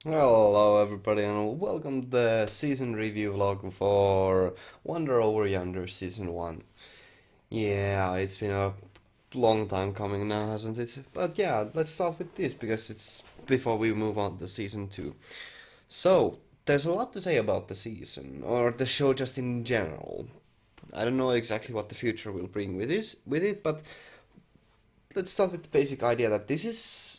Hello everybody and welcome to the season review vlog for Wonder over Yonder season 1. Yeah, it's been a long time coming now, hasn't it? But yeah, let's start with this because it's before we move on to season 2. So, there's a lot to say about the season or the show just in general. I don't know exactly what the future will bring with it, but let's start with the basic idea that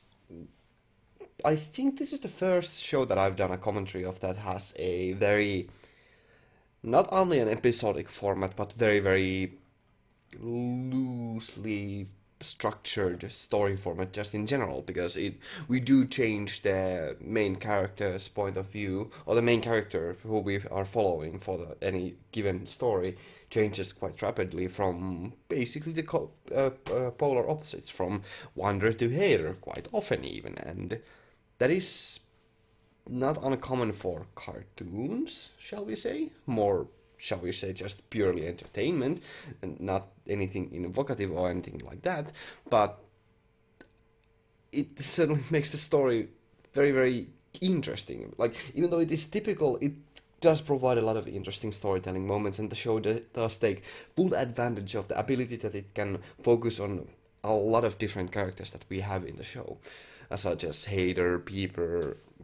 I think this is the first show that I've done a commentary of that has a very, not only an episodic format, but very, very loosely structured story format just in general, because we do change the main character's point of view, or the main character who we are following for any given story changes quite rapidly from basically the polar opposites, from wonder to hater quite often even, and that is not uncommon for cartoons, shall we say? More, shall we say, just purely entertainment, and not anything invocative or anything like that. But it certainly makes the story very, very interesting. Like, even though it is typical, it does provide a lot of interesting storytelling moments, and the show does take full advantage of the ability that it can focus on a lot of different characters that we have in the show, such as Hader,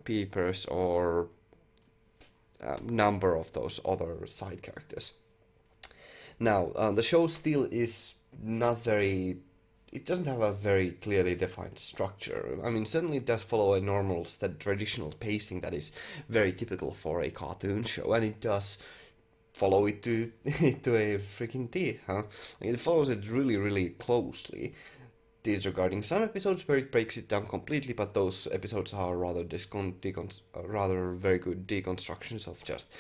Peepers, or a number of those other side characters. Now, the show still is not very. It doesn't have a very clearly defined structure. I mean, certainly it does follow a normal, traditional pacing that is very typical for a cartoon show, and it does follow it to to a freaking T, huh? It follows it really, really closely, disregarding some episodes where it breaks it down completely, but those episodes are rather rather very good deconstructions of just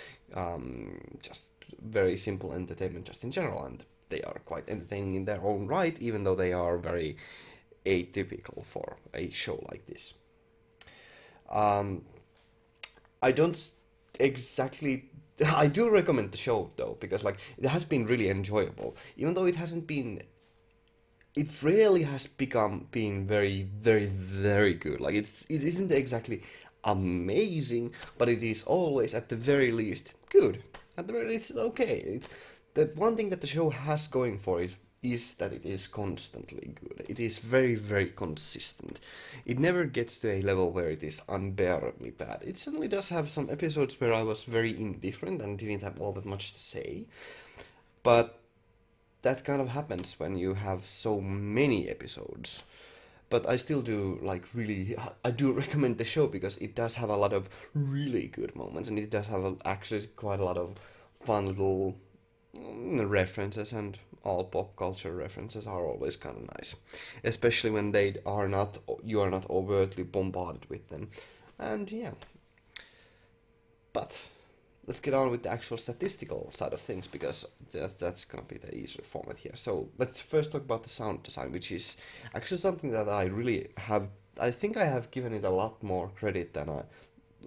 very simple entertainment just in general, and they are quite entertaining in their own right, even though they are very atypical for a show like this. Um, I don't exactly. I do recommend the show though, because like it has been really enjoyable, even though it hasn't been it really has become being very, very, very good. Like it isn't exactly amazing, but it is always at the very least good. At the very least, okay. The one thing that the show has going for it is that it is constantly good. It is very, very consistent. It never gets to a level where it is unbearably bad. It certainly does have some episodes where I was very indifferent and didn't have all that much to say, but that kind of happens when you have so many episodes. But I still do like really, I do recommend the show because it does have a lot of really good moments, and it does have actually quite a lot of fun little references, and all pop culture references are always kind of nice, especially when you are not overtly bombarded with them. And yeah, but let's get on with the actual statistical side of things, because that's gonna be the easier format here. So let's first talk about the sound design, which is actually something that I really have. I think I have given it a lot more credit than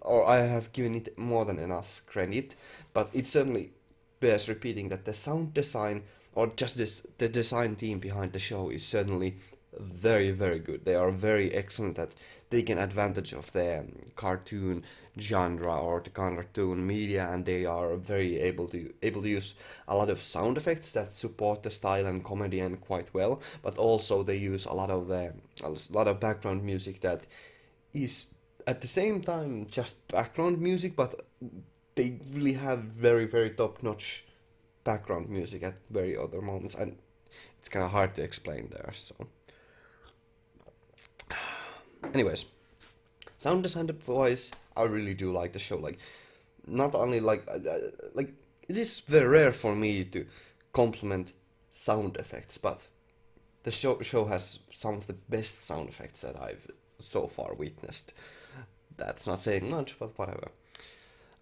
or I have given it more than enough credit, but it certainly bears repeating that the sound design, or just the design team behind the show, is certainly very, very good. They are very excellent at taking advantage of the cartoon genre or the cartoon media, and they are very able to use a lot of sound effects that support the style and comedy and quite well. But also they use a lot of background music that is at the same time just background music, but they really have very, very top notch background music at very other moments, and it's kind of hard to explain there. So, anyways, sound design wise, I really do like the show. Like, not only like it is very rare for me to compliment sound effects, but the show has some of the best sound effects that I've so far witnessed. That's not saying much, but whatever.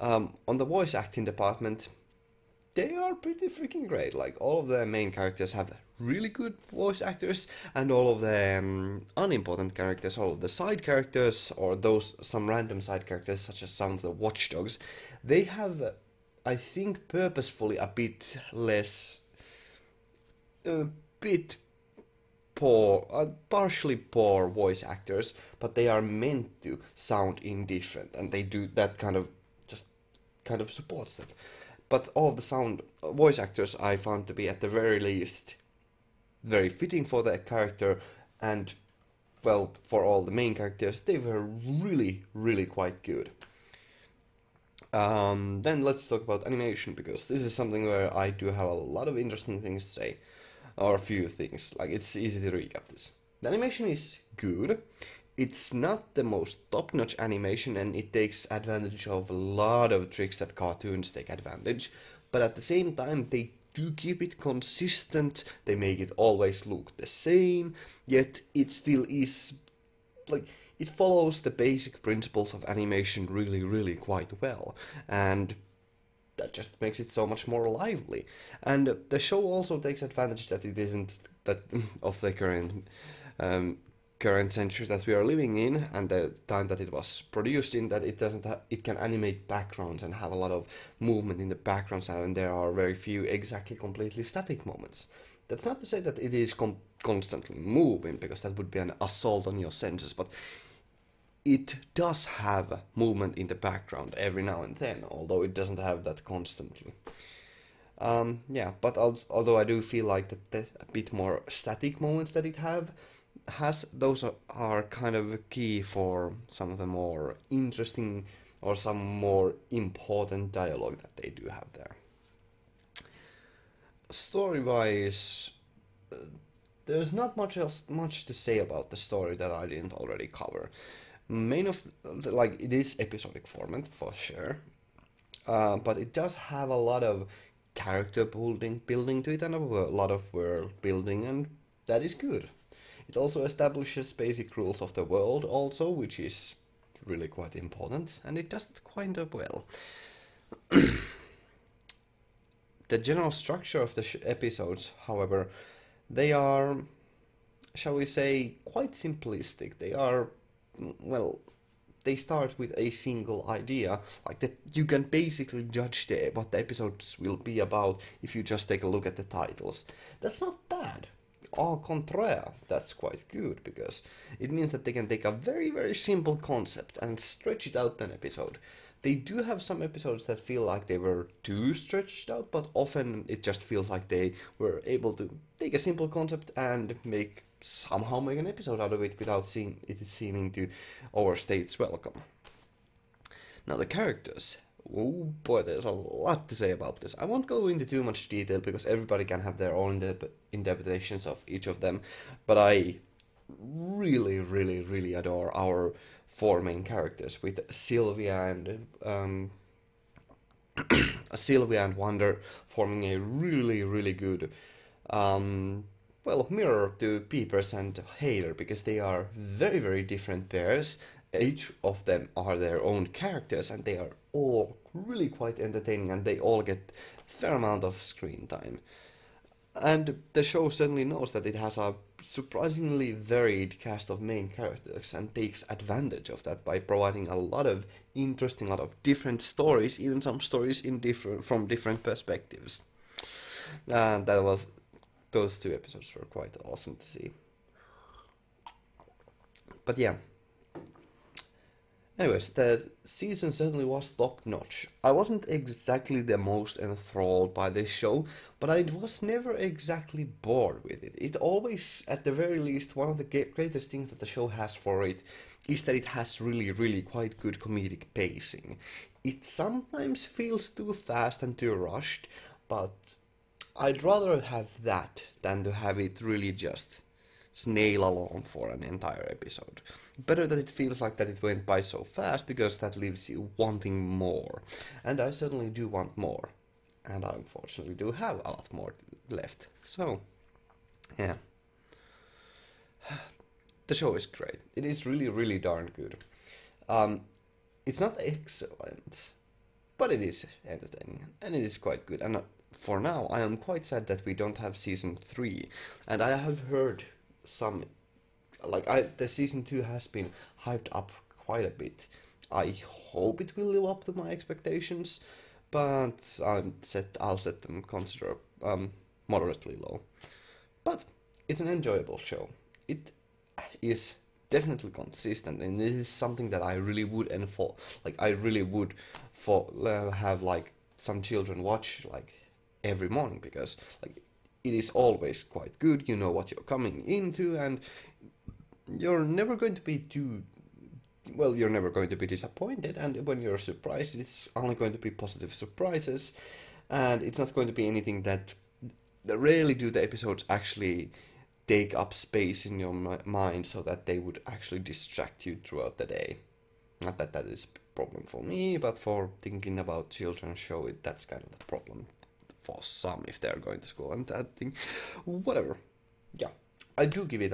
On the voice acting department, they are pretty freaking great. Like, all of the main characters have really good voice actors, and all of the unimportant characters, all of the side characters, or those some random side characters, such as some of the watchdogs, they have, I think, purposefully a bit less, a bit partially poor voice actors, but they are meant to sound indifferent, and they do that just kind of supports that. But all of the voice actors I found to be at the very least very fitting for the character, and well, for all the main characters, they were really, really quite good. Then let's talk about animation, because this is something where I do have a lot of interesting things to say, or a few things, like it's easy to recap this. The animation is good. It's not the most top-notch animation, and it takes advantage of a lot of tricks that cartoons take advantage, but at the same time they do keep it consistent, they make it always look the same, yet it still is, like, it follows the basic principles of animation really, really quite well, and that just makes it so much more lively. And the show also takes advantage that it isn't that of the current century that we are living in, and the time that it was produced in, that it can animate backgrounds and have a lot of movement in the backgrounds, and there are very few exactly completely static moments. That's not to say that it is constantly moving, because that would be an assault on your senses, but it does have movement in the background every now and then, although it doesn't have that constantly. Yeah, but although I do feel like the a bit more static moments that it has, those are kind of key for some of the more interesting or some more important dialogue that they do have there. Story-wise, there's not much to say about the story that I didn't already cover. Like, it is episodic format for sure, but it does have a lot of character building to it, and a lot of world building, and that is good. It also establishes basic rules of the world also, which is really quite important, and it does it quite well. The general structure of the episodes, however, they are, shall we say, quite simplistic. They are, well, they start with a single idea, like that you can basically judge what the episodes will be about if you just take a look at the titles. That's not bad. Au contraire, that's quite good, because it means that they can take a very, very simple concept and stretch it out an episode. They do have some episodes that feel like they were too stretched out, but often it just feels like they were able to take a simple concept and somehow make an episode out of it without it seeming to overstay its welcome. Now the characters. Oh boy, there's a lot to say about this. I won't go into too much detail because everybody can have their own interpretations of each of them, but I really, really, really adore our four main characters, with Sylvia and Wonder forming a really, really good mirror to Peepers and Hader, because they are very, very different pairs. Each of them are their own characters, and they are all really quite entertaining, and they all get a fair amount of screen time. And the show certainly knows that it has a surprisingly varied cast of main characters, and takes advantage of that by providing a lot of interesting, a lot of different stories, even some stories from different perspectives. And those two episodes were quite awesome to see. But yeah. Anyways, the season certainly was top-notch. I wasn't exactly the most enthralled by this show, but I was never exactly bored with it. It always, at the very least, one of the greatest things that the show has for it is that it has really, really quite good comedic pacing. It sometimes feels too fast and too rushed, but I'd rather have that than to have it really just snail along for an entire episode. Better that it feels like that it went by so fast, because that leaves you wanting more. And I certainly do want more. And I unfortunately do have a lot more left. So, yeah. The show is great. It is really, really darn good. It's not excellent, but it is entertaining, and it is quite good. And for now, I am quite sad that we don't have season 3. And I have heard some, the season 2 has been hyped up quite a bit. I hope it will live up to my expectations, but I'll set them moderately low. But it's an enjoyable show. It is definitely consistent, and it is something that I really would I really would have like some children watch like every morning, because like it is always quite good. You know what you're coming into, and you're never going to be too well, you're never going to be disappointed, and when you're surprised, it's only going to be positive surprises, and it's not going to be anything that rarely do the episodes actually take up space in your mind so that they would actually distract you throughout the day. Not that that is a problem for me, but for thinking about children's show, that's kind of the problem for some if they're going to school and that thing. Whatever. Yeah, I would give it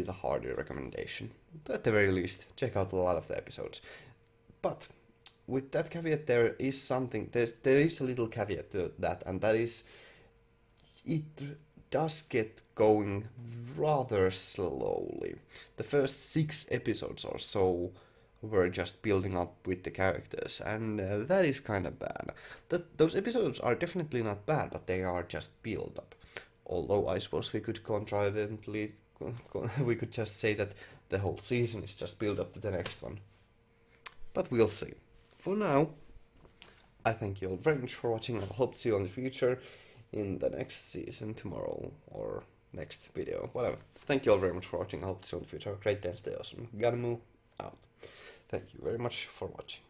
a hardy recommendation. At the very least, check out a lot of the episodes. But with that caveat, there is a little caveat to that, and that is it does get going rather slowly. The first 6 episodes or so were just building up with the characters, and that is kind of bad. Those episodes are definitely not bad, but they are just build up. Although I suppose we could contrivantly, we could just say that the whole season is just build up to the next one. But we'll see. For now, I thank you all very much for watching. I hope to see you in the future, in the next season, tomorrow, or next video, whatever. Thank you all very much for watching. I hope to see you in the future. Have a great day and stay awesome. Gotta move out. Thank you very much for watching.